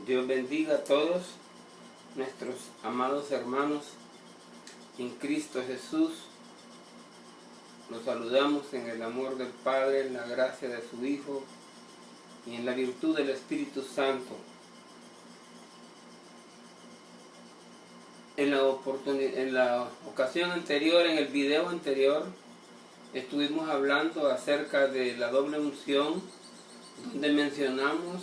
Dios bendiga a todos nuestros amados hermanos en Cristo Jesús. Los saludamos en el amor del Padre, en la gracia de su Hijo y en la virtud del Espíritu Santo. En la ocasión anterior, en el video anterior, estuvimos hablando acerca de la doble unción, donde mencionamos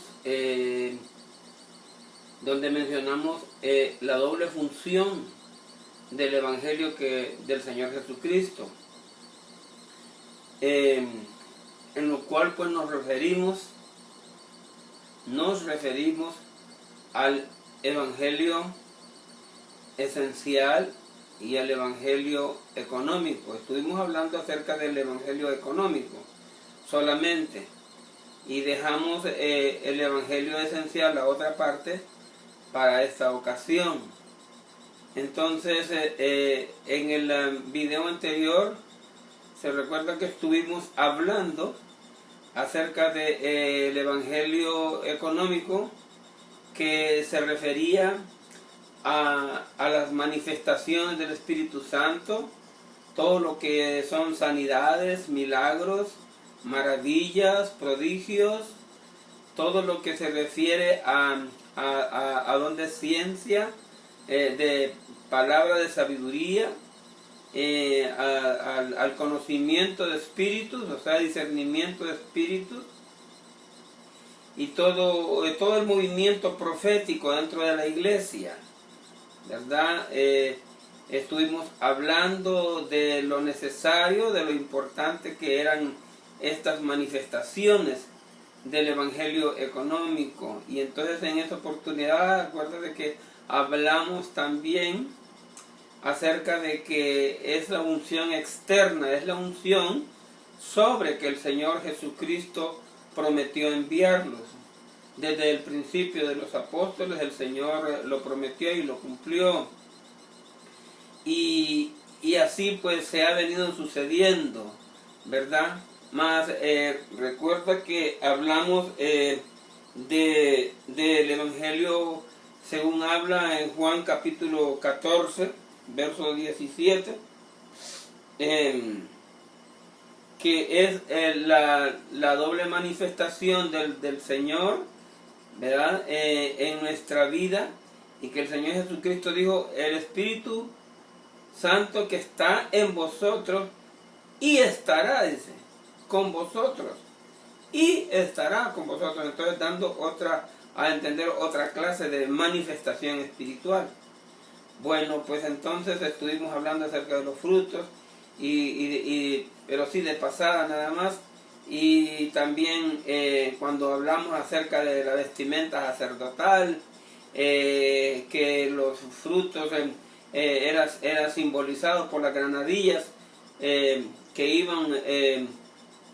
la doble función del Evangelio del Señor Jesucristo, en lo cual pues nos referimos al Evangelio esencial y al Evangelio económico. Estuvimos hablando acerca del Evangelio económico solamente y dejamos el Evangelio esencial, la otra parte, para esta ocasión. Entonces, en el video anterior, se recuerda que estuvimos hablando acerca del Evangelio económico, que se refería a las manifestaciones del Espíritu Santo, todo lo que son sanidades, milagros, maravillas, prodigios, todo lo que se refiere a donde es ciencia, de palabra de sabiduría, al conocimiento de espíritus, o sea, discernimiento de espíritus, y todo el movimiento profético dentro de la iglesia, ¿verdad? Estuvimos hablando de lo necesario, de lo importante que eran estas manifestaciones del Evangelio económico. Y entonces en esa oportunidad, acuérdate que hablamos también acerca de que es la unción externa, es la unción sobre que el Señor Jesucristo prometió enviarlos. Desde el principio de los apóstoles el Señor lo prometió y lo cumplió. Y así pues se ha venido sucediendo, ¿verdad? Más recuerda que hablamos del Evangelio según habla en Juan capítulo 14, verso 17, que es la doble manifestación del Señor, ¿verdad? En nuestra vida, y que el Señor Jesucristo dijo: el Espíritu Santo que está en vosotros y estará, dice, con vosotros, y estará con vosotros. Entonces dando a entender otra clase de manifestación espiritual. Bueno, pues entonces estuvimos hablando acerca de los frutos, pero sí de pasada nada más, y también cuando hablamos acerca de la vestimenta sacerdotal, que los frutos era simbolizado por las granadillas que iban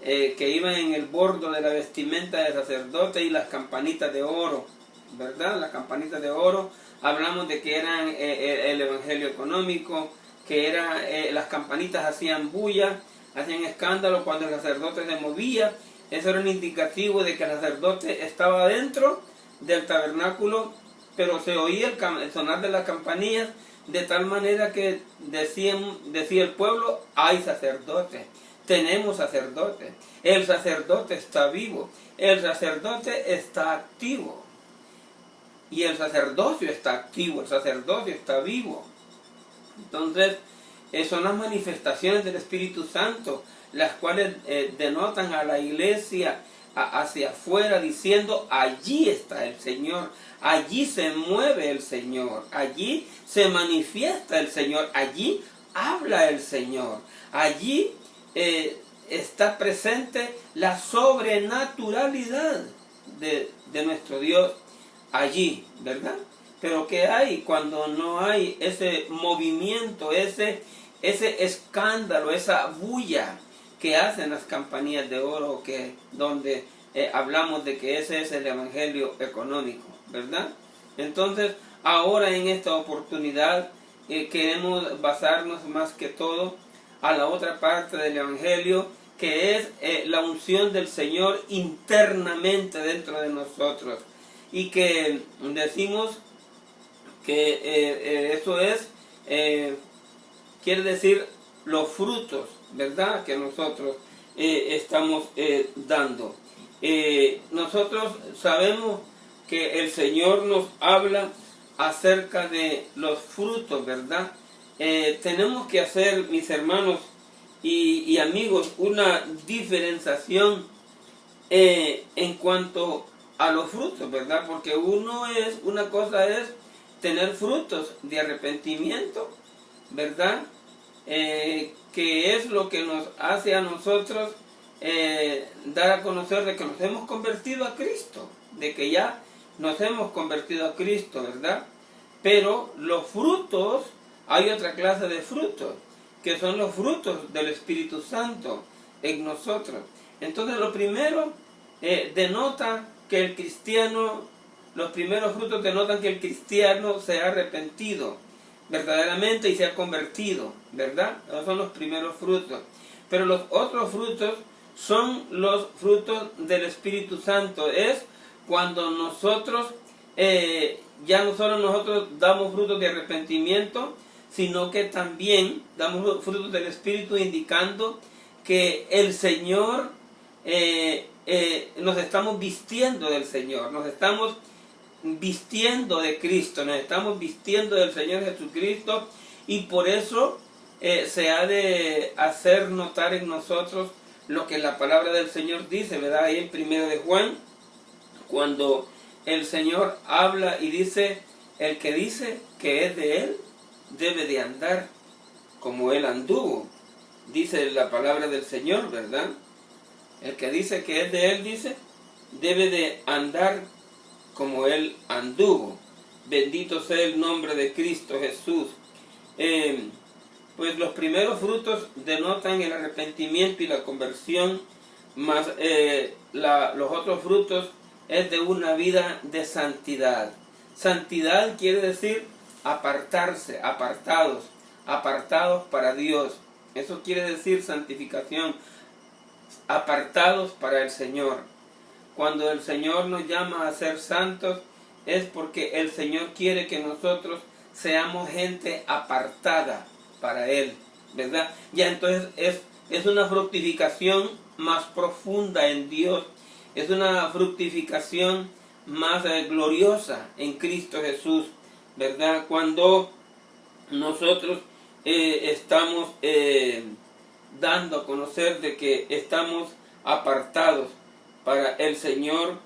en el bordo de la vestimenta del sacerdote, y las campanitas de oro, ¿verdad? Las campanitas de oro, hablamos de que eran el Evangelio económico, que las campanitas hacían bulla, hacían escándalo cuando el sacerdote se movía. Eso era un indicativo de que el sacerdote estaba dentro del tabernáculo, pero se oía el sonar de las campanillas, de tal manera que decía el pueblo: hay sacerdote, tenemos sacerdote, el sacerdote está vivo, el sacerdote está activo, y el sacerdocio está activo, el sacerdocio está vivo. Entonces, son las manifestaciones del Espíritu Santo, las cuales denotan a la iglesia hacia afuera, diciendo: allí está el Señor, allí se mueve el Señor, allí se manifiesta el Señor, allí habla el Señor, allí está presente la sobrenaturalidad de nuestro Dios, allí, ¿verdad? Pero ¿qué hay cuando no hay ese movimiento, ese escándalo, esa bulla que hacen las campanillas de oro, donde hablamos de que ese es el Evangelio económico, ¿verdad? Entonces, ahora en esta oportunidad queremos basarnos más que todo a la otra parte del Evangelio, que es la unción del Señor internamente dentro de nosotros. y que decimos que eso es, quiere decir los frutos, ¿verdad?, que nosotros estamos dando. Nosotros sabemos que el Señor nos habla acerca de los frutos, ¿verdad? Tenemos que hacer, mis hermanos y amigos, una diferenciación en cuanto a los frutos, ¿verdad? Porque una cosa es tener frutos de arrepentimiento, ¿verdad? Que es lo que nos hace a nosotros dar a conocer de que nos hemos convertido a Cristo, de que ya nos hemos convertido a Cristo, ¿verdad? Pero los frutos, hay otra clase de frutos, que son los frutos del Espíritu Santo en nosotros. Entonces lo primero denota que el cristiano, los primeros frutos denotan que el cristiano se ha arrepentido verdaderamente y se ha convertido, ¿verdad? Esos son los primeros frutos. Pero los otros frutos son los frutos del Espíritu Santo. Es cuando nosotros, ya no solo nosotros damos frutos de arrepentimiento, sino que también damos frutos del Espíritu, indicando que el Señor, nos estamos vistiendo del Señor, nos estamos vistiendo de Cristo, nos estamos vistiendo del Señor Jesucristo, y por eso se ha de hacer notar en nosotros lo que la palabra del Señor dice, ¿verdad? Ahí en 1 de Juan, cuando el Señor habla y dice, el que dice que es de Él, debe de andar como Él anduvo. Dice la palabra del Señor, ¿verdad? El que dice que es de Él, dice, debe de andar como Él anduvo. Bendito sea el nombre de Cristo Jesús. Pues los primeros frutos denotan el arrepentimiento y la conversión, más los otros frutos es de una vida de santidad. Santidad quiere decir apartarse, apartados para Dios. Eso quiere decir santificación, apartados para el Señor. Cuando el Señor nos llama a ser santos, es porque el Señor quiere que nosotros seamos gente apartada para Él, ¿verdad? Ya entonces es una fructificación más profunda en Dios, es una fructificación más gloriosa en Cristo Jesús, ¿verdad? Cuando nosotros estamos dando a conocer de que estamos apartados para el Señor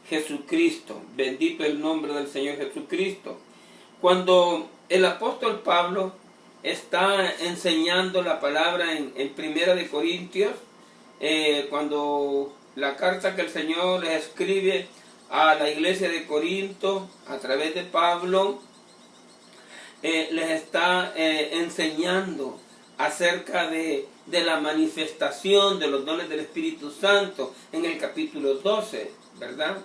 Jesucristo. Bendito el nombre del Señor Jesucristo. Cuando el apóstol Pablo está enseñando la palabra en 1 de Corintios, cuando la carta que el Señor les escribe a la iglesia de Corinto a través de Pablo, les está enseñando acerca de la manifestación de los dones del Espíritu Santo en el capítulo 12, ¿verdad?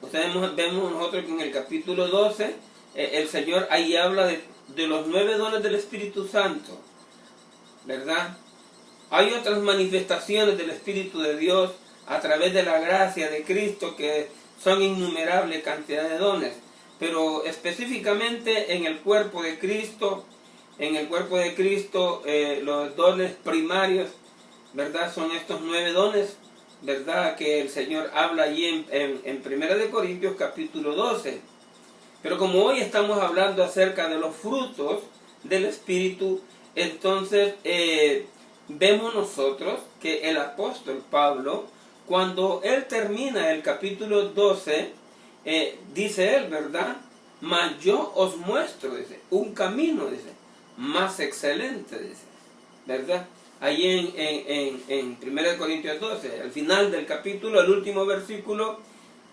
Ustedes vemos nosotros que en el capítulo 12 el Señor ahí habla de los 9 dones del Espíritu Santo, ¿verdad? Hay otras manifestaciones del Espíritu de Dios a través de la gracia de Cristo que son innumerables cantidad de dones, pero específicamente en el cuerpo de Cristo, los dones primarios, ¿verdad? Son estos 9 dones, ¿verdad? Que el Señor habla allí en 1 de Corintios capítulo 12. Pero como hoy estamos hablando acerca de los frutos del Espíritu, entonces vemos nosotros que el apóstol Pablo, cuando él termina el capítulo 12, dice él, ¿verdad? Mas yo os muestro, dice, un camino, dice, más excelente, dice, ¿verdad? Allí en 1 Corintios 12, al final del capítulo, el último versículo,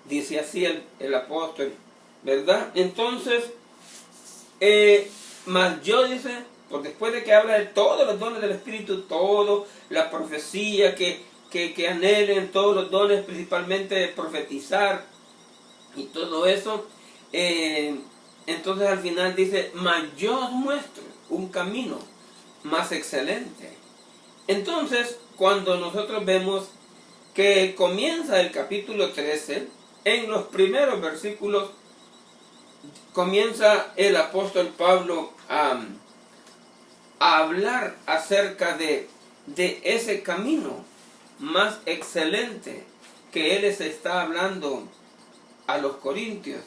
dice así el apóstol, ¿verdad? Entonces, mas yo, dice, por después de que habla de todos los dones del Espíritu, todo, la profecía, que anhelen todos los dones, principalmente profetizar y todo eso, entonces al final dice, mas yo os muestro un camino más excelente. Entonces, cuando nosotros vemos que comienza el capítulo 13, en los primeros versículos comienza el apóstol Pablo a hablar acerca de ese camino más excelente que él les está hablando a los corintios.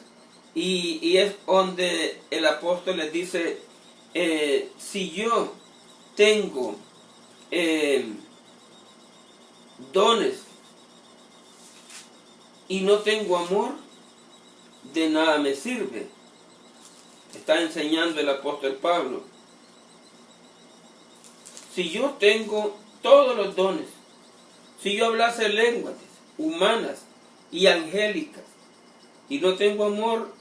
Y es donde el apóstol les dice, si yo tengo dones y no tengo amor, de nada me sirve. Está enseñando el apóstol Pablo. Si yo tengo todos los dones, si yo hablase lenguas humanas y angélicas y no tengo amor,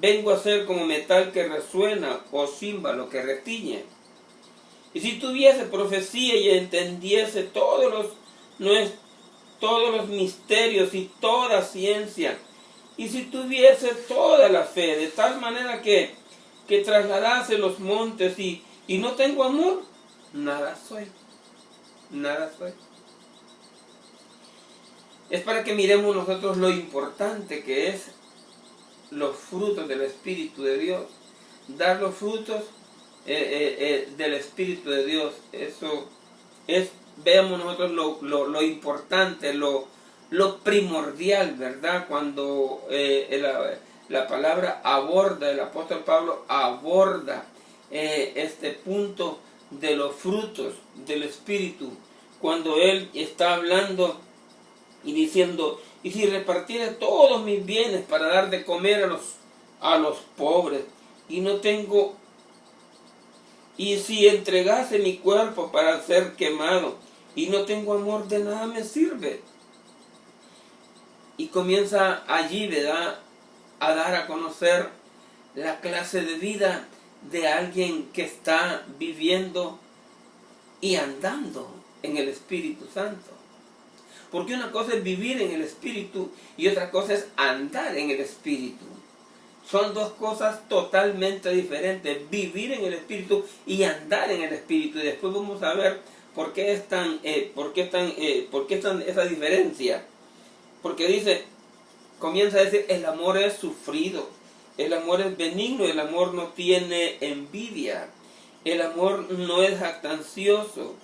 vengo a ser como metal que resuena o címbalo que retiñe. Y si tuviese profecía y entendiese todos los misterios y toda ciencia, y si tuviese toda la fe, de tal manera que trasladase los montes y no tengo amor, nada soy, nada soy. Es para que miremos nosotros lo importante que es los frutos del Espíritu de Dios. Dar los frutos del Espíritu de Dios. Eso es, veamos nosotros lo importante, lo primordial, ¿verdad? Cuando la palabra aborda, el apóstol Pablo aborda este punto de los frutos del Espíritu. Cuando él está hablando y diciendo, y si repartiera todos mis bienes para dar de comer a los pobres, y no tengo, y si entregase mi cuerpo para ser quemado, y no tengo amor, de nada me sirve. Y comienza allí, ¿verdad?, a dar a conocer la clase de vida de alguien que está viviendo y andando en el Espíritu Santo. Porque una cosa es vivir en el Espíritu y otra cosa es andar en el Espíritu. Son dos cosas totalmente diferentes, vivir en el Espíritu y andar en el Espíritu. Y después vamos a ver por qué es esa diferencia. Porque dice, comienza a decir, el amor es sufrido, el amor es benigno, el amor no tiene envidia, el amor no es jactancioso,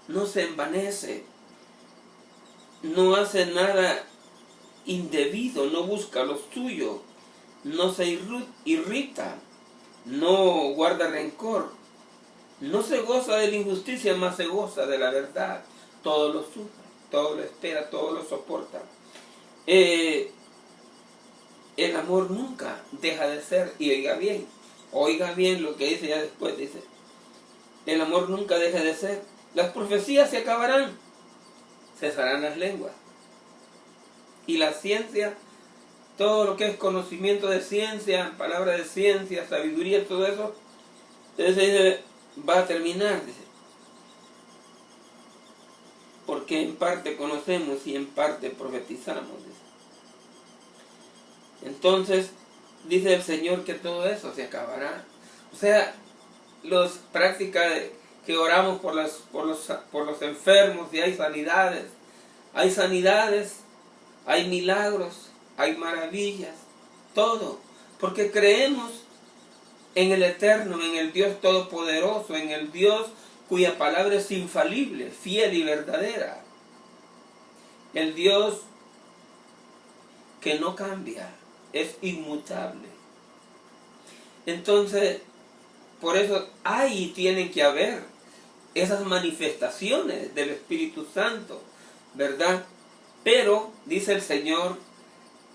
no se envanece, no hace nada indebido, no busca lo suyo, no se irrita, no guarda rencor, no se goza de la injusticia, más se goza de la verdad. Todo lo sufre, todo lo espera, todo lo soporta. El amor nunca deja de ser, y oiga bien lo que dice ya después, dice, el amor nunca deja de ser. Las profecías se acabarán, cesarán las lenguas. Y la ciencia, todo lo que es conocimiento de ciencia, palabra de ciencia, sabiduría, todo eso, entonces dice, va a terminar, dice. Porque en parte conocemos y en parte profetizamos, dice. Entonces, dice el Señor que todo eso se acabará. O sea, las prácticas que oramos por los enfermos, y hay sanidades, hay milagros, hay maravillas, todo, porque creemos en el Eterno, en el Dios Todopoderoso, en el Dios cuya palabra es infalible, fiel y verdadera, el Dios que no cambia, es inmutable. Entonces, por eso hay y tienen que haber esas manifestaciones del Espíritu Santo, ¿verdad? Pero dice el Señor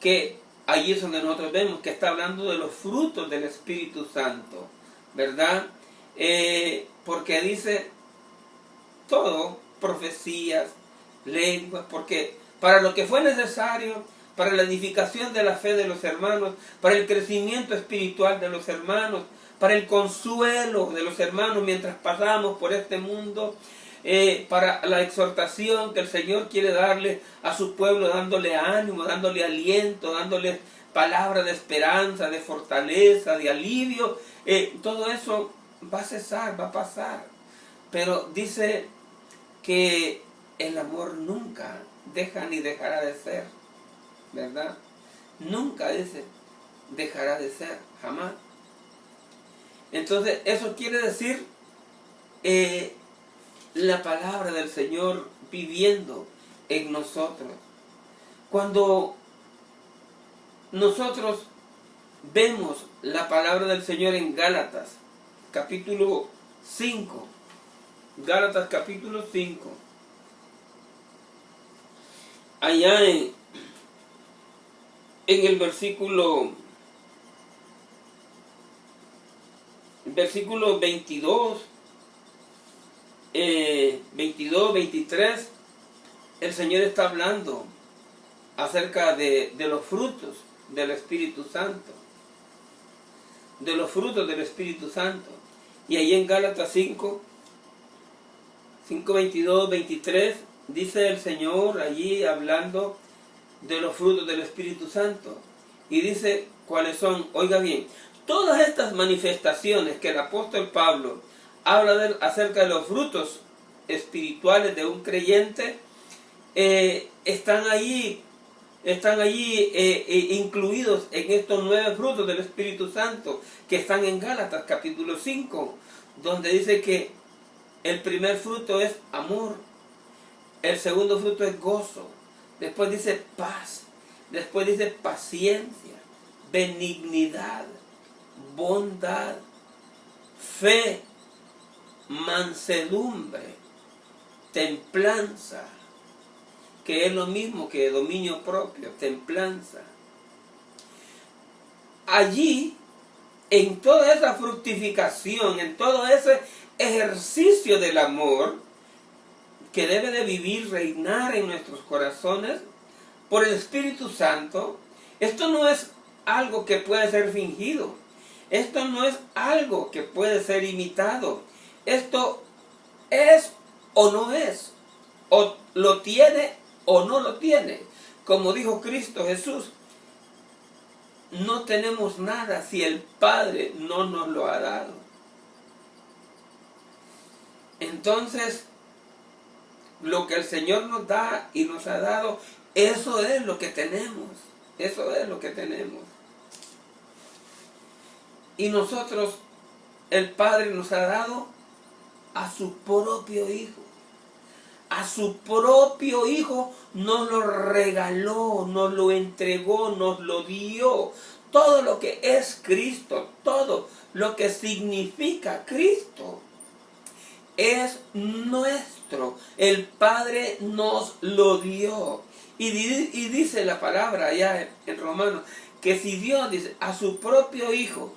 que allí es donde nosotros vemos que está hablando de los frutos del Espíritu Santo, ¿verdad? Porque dice todo, profecías, lenguas, porque para lo que fue necesario, para la edificación de la fe de los hermanos, para el crecimiento espiritual de los hermanos, para el consuelo de los hermanos mientras pasamos por este mundo, para la exhortación que el Señor quiere darle a su pueblo, dándole ánimo, dándole aliento, dándole palabra de esperanza, de fortaleza, de alivio. Todo eso va a cesar, va a pasar. Pero dice que el amor nunca deja ni dejará de ser, ¿verdad? nunca dice, dejará de ser, jamás. Entonces eso quiere decir la palabra del Señor viviendo en nosotros. Cuando nosotros vemos la palabra del Señor en Gálatas, capítulo 5, Gálatas capítulo 5, allá en el versículo 22, 23, el Señor está hablando acerca de los frutos del Espíritu Santo. De los frutos del Espíritu Santo. Y ahí en Gálatas 5, 22, 23, dice el Señor allí hablando de los frutos del Espíritu Santo. Y dice cuáles son. Oiga bien, todas estas manifestaciones que el apóstol Pablo habla acerca de los frutos espirituales de un creyente, están allí incluidos en estos 9 frutos del Espíritu Santo que están en Gálatas capítulo 5, donde dice que el primer fruto es amor, el segundo fruto es gozo, después dice paz, después dice paciencia, benignidad, bondad, fe, mansedumbre, templanza, que es lo mismo que dominio propio, templanza. Allí, en toda esa fructificación, en todo ese ejercicio del amor que debe de vivir, reinar en nuestros corazones por el Espíritu Santo, esto no es algo que puede ser fingido, esto no es algo que puede ser imitado, esto es o no es, o lo tiene o no lo tiene. Como dijo Cristo Jesús, no tenemos nada si el Padre no nos lo ha dado. Entonces, lo que el Señor nos da y nos ha dado, eso es lo que tenemos. Eso es lo que tenemos. Y nosotros, el Padre nos ha dado a su propio Hijo. A su propio Hijo nos lo regaló, nos lo entregó, nos lo dio. Todo lo que es Cristo, todo lo que significa Cristo, es nuestro. El Padre nos lo dio. Y dice la palabra allá en Romanos, que si Dios dice a su propio Hijo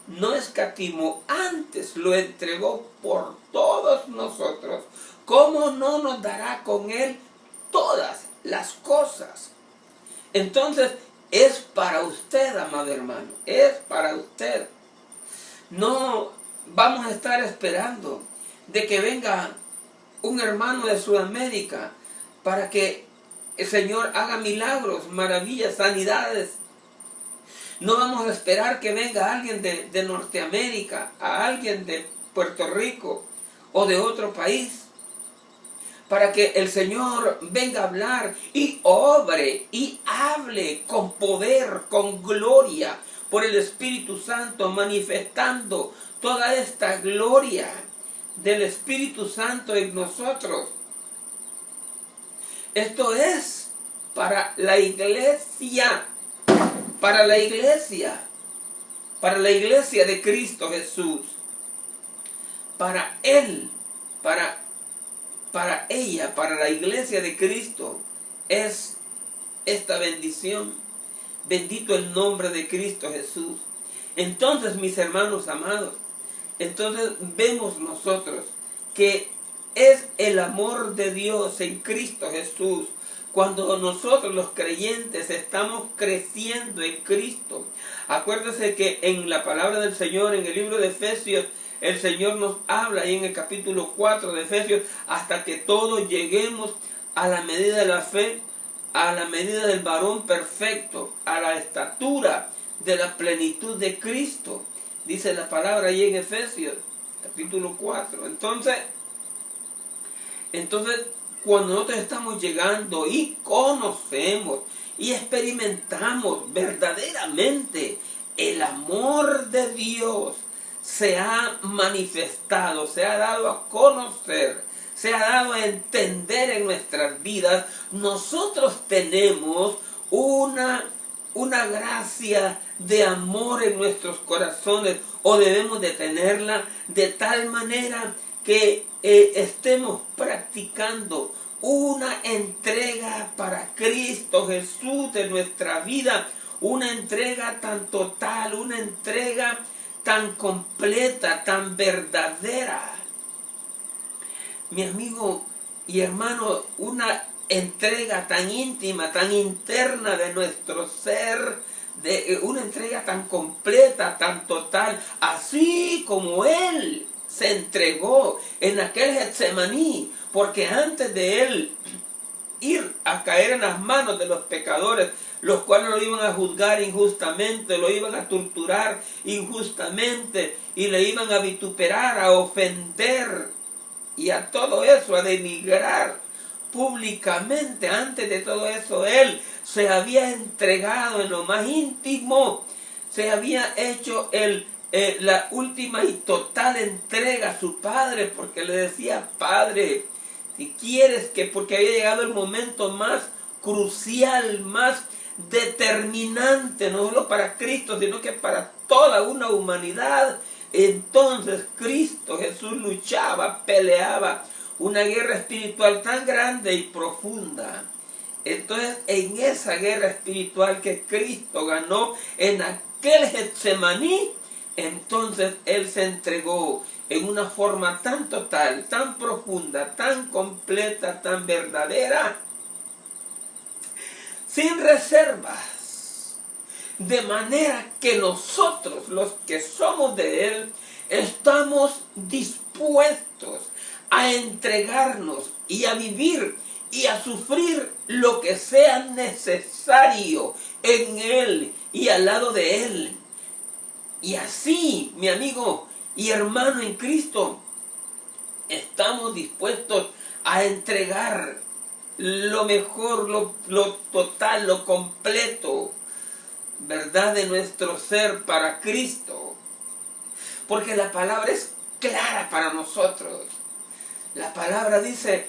no escatimó, antes lo entregó por todos nosotros, ¿cómo no nos dará con Él todas las cosas? Entonces, es para usted, amado hermano, es para usted. No vamos a estar esperando de que venga un hermano de Sudamérica para que el Señor haga milagros, maravillas, sanidades. No vamos a esperar que venga alguien de Norteamérica, a alguien de Puerto Rico o de otro país, para que el Señor venga a hablar y obre y hable con poder, con gloria, por el Espíritu Santo, manifestando toda esta gloria del Espíritu Santo en nosotros. Esto es para la iglesia, para la iglesia de Cristo Jesús, para Él, para ella, para la iglesia de Cristo, es esta bendición. Bendito el nombre de Cristo Jesús. Entonces, mis hermanos amados, entonces vemos nosotros que es el amor de Dios en Cristo Jesús. Cuando nosotros los creyentes estamos creciendo en Cristo. Acuérdese que en la palabra del Señor, en el libro de Efesios, el Señor nos habla ahí en el capítulo 4 de Efesios, hasta que todos lleguemos a la medida de la fe, a la medida del varón perfecto, a la estatura de la plenitud de Cristo. Dice la palabra ahí en Efesios, capítulo 4. Entonces, cuando nosotros estamos llegando y conocemos y experimentamos verdaderamente el amor de Dios, se ha manifestado, se ha dado a conocer, se ha dado a entender en nuestras vidas, nosotros tenemos una gracia de amor en nuestros corazones, o debemos de tenerla de tal manera que estemos practicando una entrega para Cristo Jesús de nuestra vida, una entrega tan total, una entrega tan completa, tan verdadera. Mi amigo y hermano, una entrega tan íntima, tan interna de nuestro ser, una entrega tan completa, tan total, así como Él se entregó en aquel Getsemaní, porque antes de Él ir a caer en las manos de los pecadores, los cuales lo iban a juzgar injustamente, lo iban a torturar injustamente y le iban a vituperar, a ofender y a todo eso, a denigrar públicamente. Antes de todo eso, Él se había entregado en lo más íntimo, se había hecho la última y total entrega a su Padre, porque le decía: Padre, si quieres que, porque había llegado el momento más crucial, más determinante, no solo para Cristo, sino que para toda una humanidad. Entonces Cristo Jesús luchaba, peleaba una guerra espiritual tan grande y profunda. Entonces, en esa guerra espiritual que Cristo ganó en aquel Getsemaní, entonces Él se entregó en una forma tan total, tan profunda, tan completa, tan verdadera, sin reservas, de manera que nosotros, los que somos de Él, estamos dispuestos a entregarnos y a vivir y a sufrir lo que sea necesario en Él y al lado de Él. Y así, mi amigo y hermano en Cristo, estamos dispuestos a entregar lo mejor, lo total, lo completo, ¿verdad?, de nuestro ser para Cristo. Porque la palabra es clara para nosotros. La palabra dice: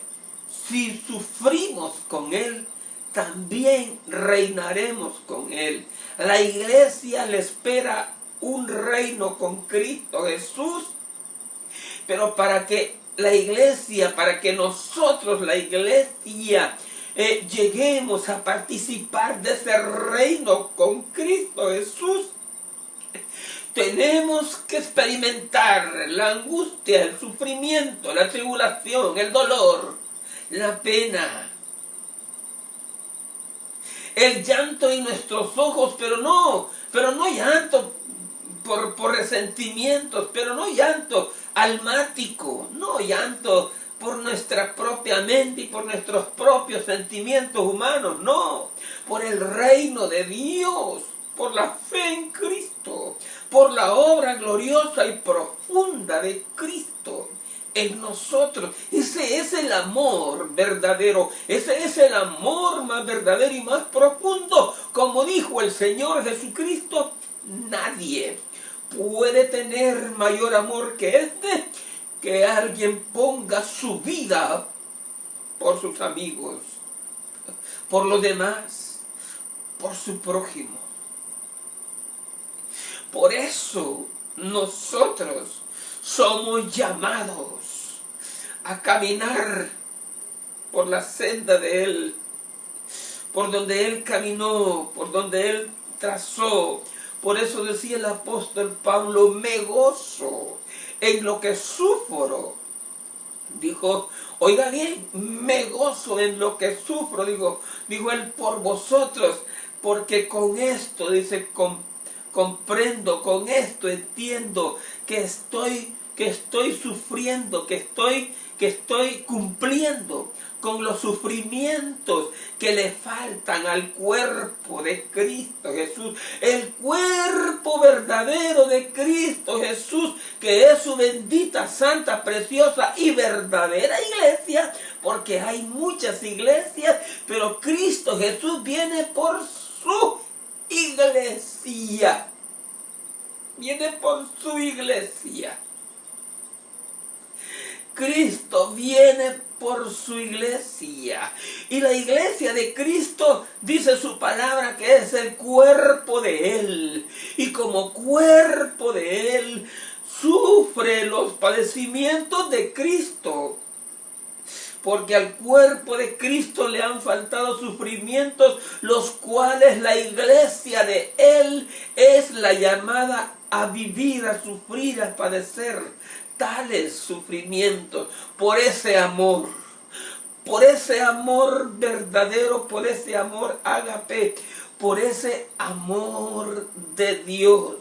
si sufrimos con Él, también reinaremos con Él. La iglesia le espera un reino con Cristo Jesús, pero para que la iglesia, para que nosotros, la iglesia, lleguemos a participar de ese reino con Cristo Jesús, tenemos que experimentar la angustia, el sufrimiento, la tribulación, el dolor, la pena, el llanto en nuestros ojos, pero no llanto por resentimientos, pero no llanto almático, no llanto por nuestra propia mente y por nuestros propios sentimientos humanos, no, por el reino de Dios, por la fe en Cristo, por la obra gloriosa y profunda de Cristo en nosotros. Ese es el amor verdadero, ese es el amor más verdadero y más profundo. Como dijo el Señor Jesucristo: nadie puede tener mayor amor que este, que alguien ponga su vida por sus amigos, por los demás, por su prójimo. Por eso nosotros somos llamados a caminar por la senda de Él, por donde Él caminó, por donde Él trazó. Por eso decía el apóstol Pablo: me gozo en lo que sufro. Dijo, oiga bien, me gozo en lo que sufro, dijo él, por vosotros, porque con esto, dice, comprendo, con esto entiendo que estoy sufriendo, que estoy cumpliendo con los sufrimientos que le faltan al cuerpo de Cristo Jesús, el cuerpo verdadero de Cristo Jesús, que es su bendita, santa, preciosa y verdadera iglesia, porque hay muchas iglesias, pero Cristo Jesús viene por su iglesia. Viene por su iglesia. Cristo viene por su iglesia. Y la iglesia de Cristo, dice su palabra, que es el cuerpo de Él. Y como cuerpo de Él, sufre los padecimientos de Cristo. Porque al cuerpo de Cristo le han faltado sufrimientos, los cuales la iglesia de Él es la llamada a vivir, a sufrir, a padecer tales sufrimientos por ese amor verdadero, por ese amor ágape, por ese amor de Dios,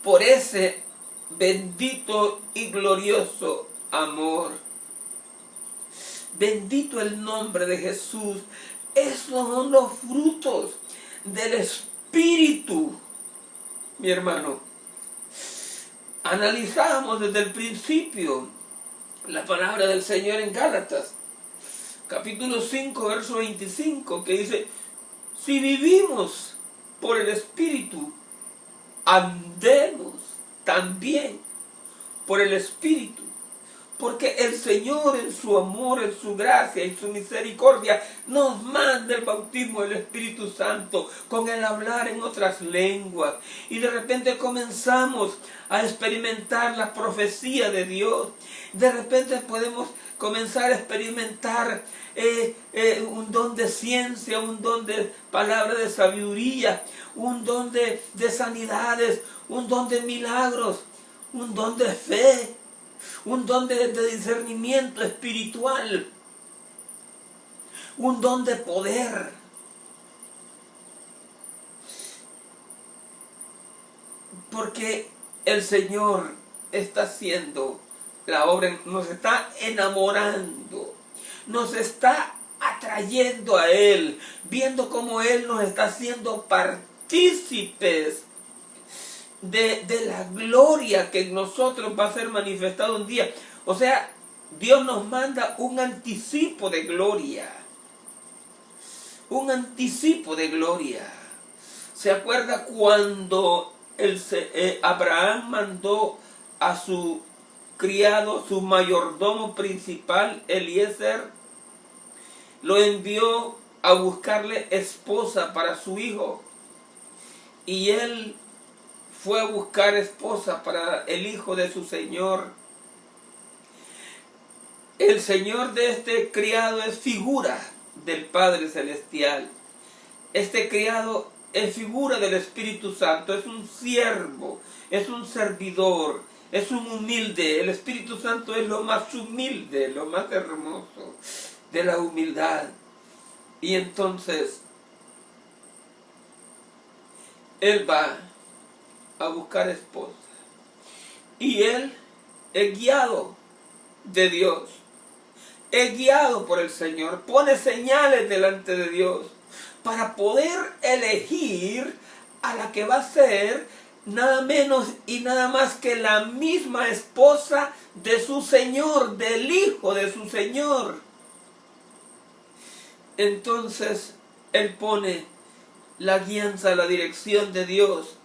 por ese bendito y glorioso amor. Bendito el nombre de Jesús. Esos son los frutos del Espíritu, mi hermano. Analizamos desde el principio la palabra del Señor en Gálatas, capítulo 5, verso 25, que dice: si vivimos por el Espíritu, andemos también por el Espíritu. Porque el Señor en su amor, en su gracia y su misericordia nos manda el bautismo del Espíritu Santo con el hablar en otras lenguas. Y de repente comenzamos a experimentar la profecía de Dios. De repente podemos comenzar a experimentar un don de ciencia, un don de palabra de sabiduría, un don de sanidades, un don de milagros, un don de fe, un don de discernimiento espiritual, un don de poder. Porque el Señor está haciendo la obra, nos está enamorando, nos está atrayendo a Él, viendo cómo Él nos está haciendo partícipes de la gloria que en nosotros va a ser manifestado un día. O sea, Dios nos manda un anticipo de gloria. Un anticipo de gloria. ¿Se acuerda cuando Abraham mandó a su criado, su mayordomo principal, Eliezer? Lo envió a buscarle esposa para su hijo. Y él fue a buscar esposa para el hijo de su señor. El señor de este criado es figura del Padre Celestial. Este criado es figura del Espíritu Santo, es un siervo, es un servidor, es un humilde. El Espíritu Santo es lo más humilde, lo más hermoso de la humildad. Y entonces él va a buscar esposa. Y él es guiado de Dios, es guiado por el Señor, pone señales delante de Dios para poder elegir a la que va a ser nada menos y nada más que la misma esposa de su Señor, del hijo de su Señor. Entonces él pone la guianza, la dirección de Dios,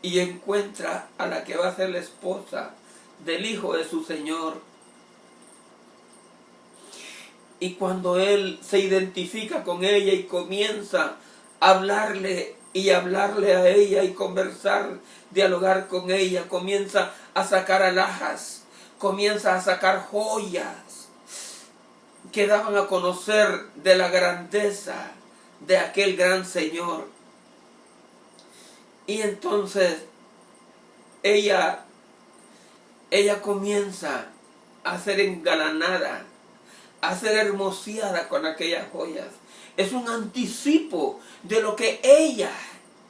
y encuentra a la que va a ser la esposa del hijo de su Señor. Y cuando él se identifica con ella y comienza a hablarle a ella y conversar, dialogar con ella, comienza a sacar alhajas, comienza a sacar joyas que daban a conocer de la grandeza de aquel gran Señor. Y entonces ella comienza a ser engalanada, a ser hermoseada con aquellas joyas. Es un anticipo de lo que ella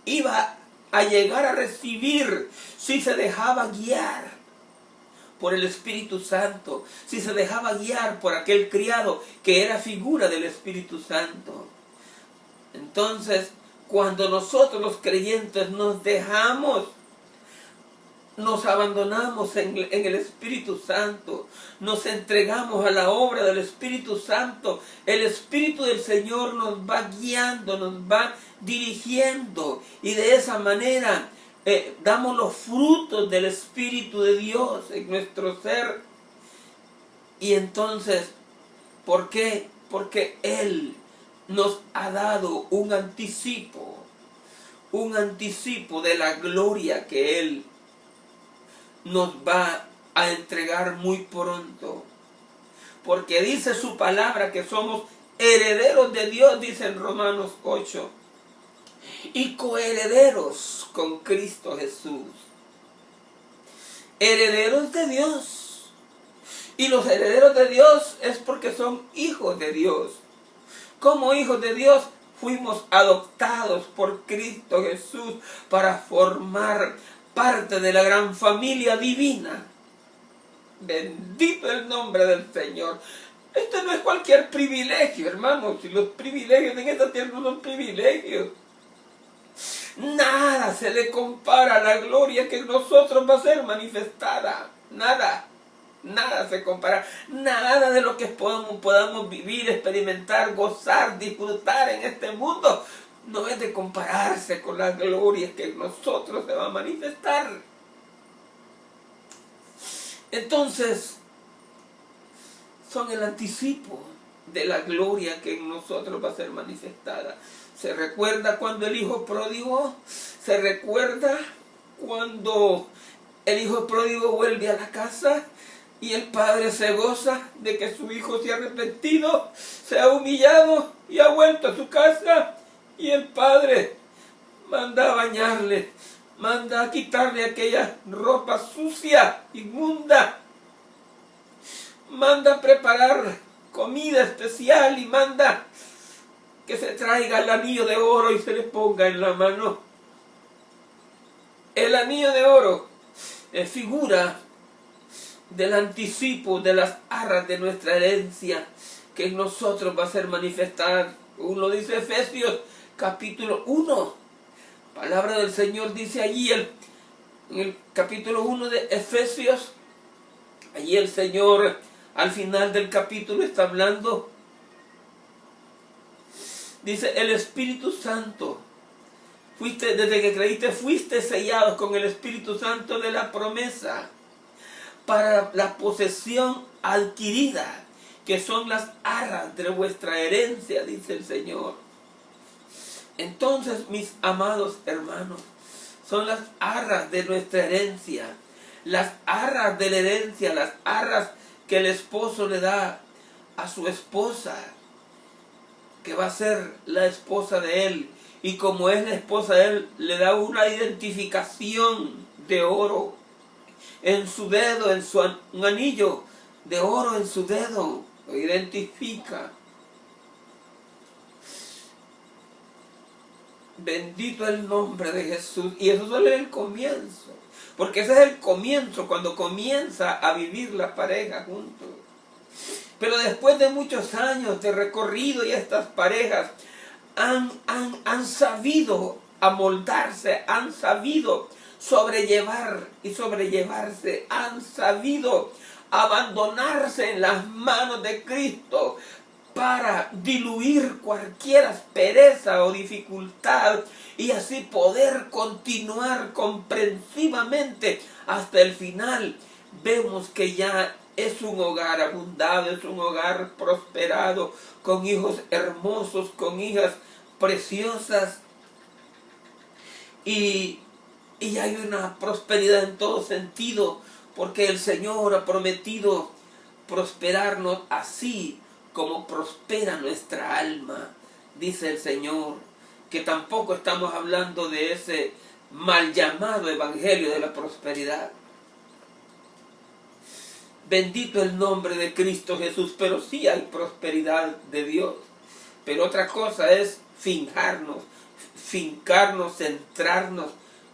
iba a llegar a recibir si se dejaba guiar por el Espíritu Santo, si se dejaba guiar por aquel criado que era figura del Espíritu Santo. Entonces, cuando nosotros los creyentes nos dejamos nos abandonamos en el Espíritu Santo, nos entregamos a la obra del Espíritu Santo, el Espíritu del Señor nos va guiando, nos va dirigiendo, y de esa manera damos los frutos del Espíritu de Dios en nuestro ser. Y entonces, ¿por qué? Porque Él nos ha dado un anticipo de la gloria que Él nos va a entregar muy pronto. Porque dice su palabra que somos herederos de Dios, dice en Romanos 8, y coherederos con Cristo Jesús. Herederos de Dios. Y los herederos de Dios es porque son hijos de Dios. Como hijos de Dios fuimos adoptados por Cristo Jesús para formar parte de la gran familia divina. Bendito el nombre del Señor. Esto no es cualquier privilegio, hermanos. Si los privilegios en esta tierra no son privilegios, nada se le compara a la gloria que en nosotros va a ser manifestada. Nada se compara. Nada de lo que podamos vivir, experimentar, gozar, disfrutar en este mundo no es de compararse con la gloria que en nosotros se va a manifestar. Entonces, son el anticipo de la gloria que en nosotros va a ser manifestada. ¿Se recuerda cuando el hijo pródigo? ¿Se recuerda cuando el hijo pródigo vuelve a la casa y el padre se goza de que su hijo se ha arrepentido, se ha humillado y ha vuelto a su casa? Y el padre manda a bañarle, manda a quitarle aquella ropa sucia, inmunda, manda a preparar comida especial y manda que se traiga el anillo de oro y se le ponga en la mano. El anillo de oro es figura del anticipo de las arras de nuestra herencia que en nosotros va a ser manifestada. Uno dice Efesios capítulo 1. Palabra del Señor dice allí en el capítulo 1 de Efesios. Allí el Señor al final del capítulo está hablando. Dice, el Espíritu Santo. Desde que creíste, fuiste sellados con el Espíritu Santo de la promesa para la posesión adquirida, que son las arras de vuestra herencia, dice el Señor. Entonces, mis amados hermanos, son las arras de nuestra herencia, las arras de la herencia, las arras que el esposo le da a su esposa, que va a ser la esposa de él. Y como es la esposa de él, le da una identificación de oro en su dedo, un anillo de oro en su dedo, lo identifica. Bendito el nombre de Jesús. Y eso solo es el comienzo, porque ese es el comienzo, cuando comienza a vivir la pareja juntos. Pero después de muchos años de recorrido, y estas parejas han sabido amoldarse, han sabido sobrellevar y sobrellevarse, han sabido abandonarse en las manos de Cristo para diluir cualquier aspereza o dificultad y así poder continuar comprensivamente hasta el final. Vemos que ya es un hogar abundado, es un hogar prosperado, con hijos hermosos, con hijas preciosas, y hay una prosperidad en todo sentido, porque el Señor ha prometido prosperarnos así como prospera nuestra alma. Dice el Señor que tampoco estamos hablando de ese mal llamado evangelio de la prosperidad. Bendito el nombre de Cristo Jesús, pero sí hay prosperidad de Dios. Pero otra cosa es fincarnos, centrarnos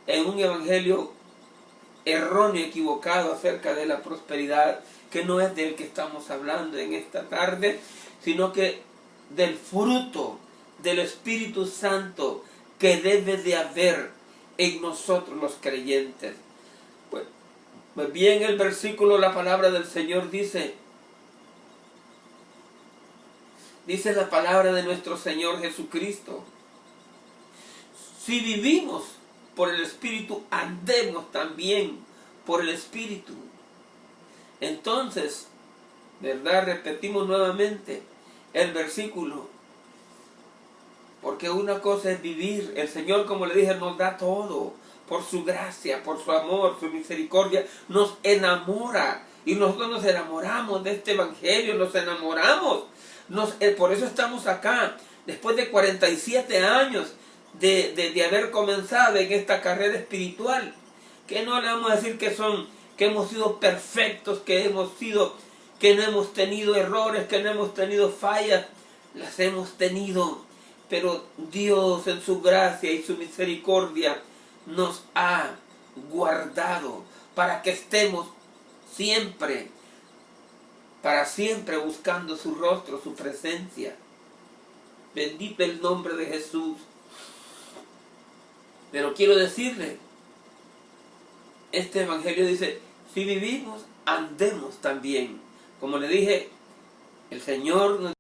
en un evangelio erróneo, equivocado acerca de la prosperidad, que no es del que estamos hablando en esta tarde, sino que del fruto del Espíritu Santo que debe de haber en nosotros los creyentes. Pues Pues bien, el versículo, la palabra del Señor dice la palabra de nuestro Señor Jesucristo: si vivimos por el Espíritu, andemos también por el Espíritu. Entonces, ¿verdad? Repetimos nuevamente el versículo, porque una cosa es vivir. El Señor, como le dije, nos da todo. Por su gracia, por su amor, su misericordia, nos enamora. Y nosotros nos enamoramos de este Evangelio, nos enamoramos. Por eso estamos acá, después de 47 años de haber comenzado en esta carrera espiritual. Que no le vamos a decir que hemos sido perfectos, que no hemos tenido errores, que no hemos tenido fallas. Las hemos tenido, pero Dios en su gracia y su misericordia nos ha guardado para que estemos siempre, para siempre, buscando su rostro, su presencia. Bendito el nombre de Jesús. Pero quiero decirle, este Evangelio dice: si vivimos, andemos también. Como le dije, el Señor nos